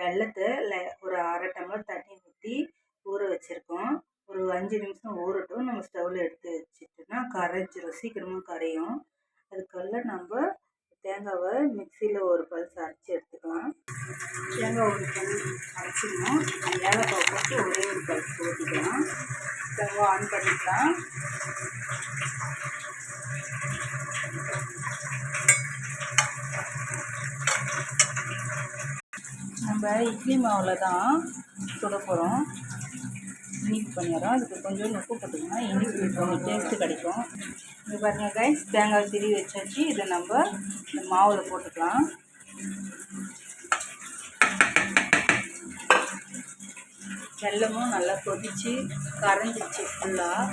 வெல்லத்தை ஒரு அரை டம்ளர் தண்ணி ஊற்றி ஊற வச்சுருக்கோம். ஒரு 5 நிமிஷம் ஊறட்டும். நம்ம ஸ்டவ்வில் எடுத்து வச்சுட்டோன்னா கரைஞ்சிரும், சீக்கிரமாக கரையும். அதுக்குள்ள நம்ம தேங்காவை மிக்சியில் ஒரு பல்ஸ் அரைச்சி எடுத்துக்கலாம். தேங்காய் ஒரு பல் அரைச்சிக்கணும். ஏலக்காய் போட்டு ஒரே ஒரு பல்ஸ் ஊற்றிக்கலாம். ஸ்டவ் ஆன் பண்ணிக்கலாம். நம்ம இட்லி மாவில் தான் சுட போகிறோம். இனிப்பு பண்ணிடுறோம். அதுக்கு கொஞ்சம் உப்பு போட்டுக்கோங்க. இனிப்பு கொஞ்சம் டேஸ்ட்டு கிடைக்கும். இது பாருங்கள் கைஸ், தேங்காய் திருவி வச்சாச்சு. இதை நம்ம இந்த மாவில் போட்டுக்கலாம். வெல்லமும் நல்லா கொதித்து கரைஞ்சிச்சு ஃபுல்லாக.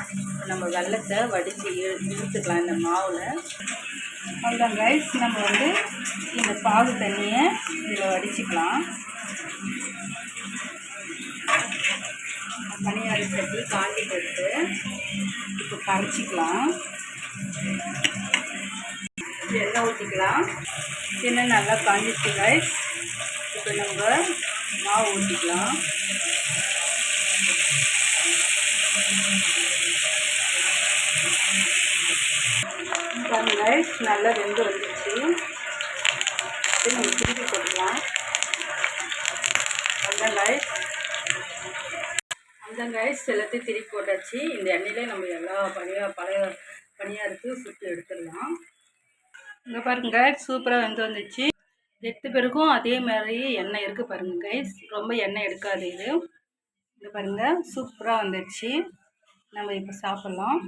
நம்ம வெல்லத்தை வடித்து இழுத்துக்கலாம் இந்த மாவில். அவ்வளோதான் கைஸ், நம்ம வந்து இந்த பாகு தண்ணியை இதில் வடிச்சிக்கலாம். பனியார சட்டி காஞ்சிட்டு எடுத்து இப்போ கரைச்சிக்கலாம். எண்ணெய் ஊற்றிக்கலாம். எண்ணெய் நல்லா காஞ்சிச்சு கைஸ். இப்போ நம்ம மாவு ஊற்றிக்கலாம். கைஸ் நல்லா வெந்து வந்துடுச்சு. நம்ம திருப்பி போட்டுக்கலாம். அந்த கைஸ் எல்லாத்தையும் திருப்பி போட்டாச்சு. இந்த எண்ணெயிலே நம்ம எல்லா பனியாருக்கு சுற்றி எடுத்துடலாம். இங்கே பாருங்க சூப்பராக வெந்து வந்துச்சு. எடுத்த பிறகும் அதே மாதிரி எண்ணெய் இருக்குது பாருங்க கைஸ். ரொம்ப எண்ணெய் எடுக்காது இது. இங்கே பாருங்கள் சூப்பராக வந்துடுச்சு. நம்ம இப்போ சாப்பிட்லாம்.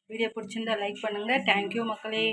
வீடியோ பிடிச்சிருந்தா லைக் பண்ணுங்கள். தேங்க்யூ மக்களே.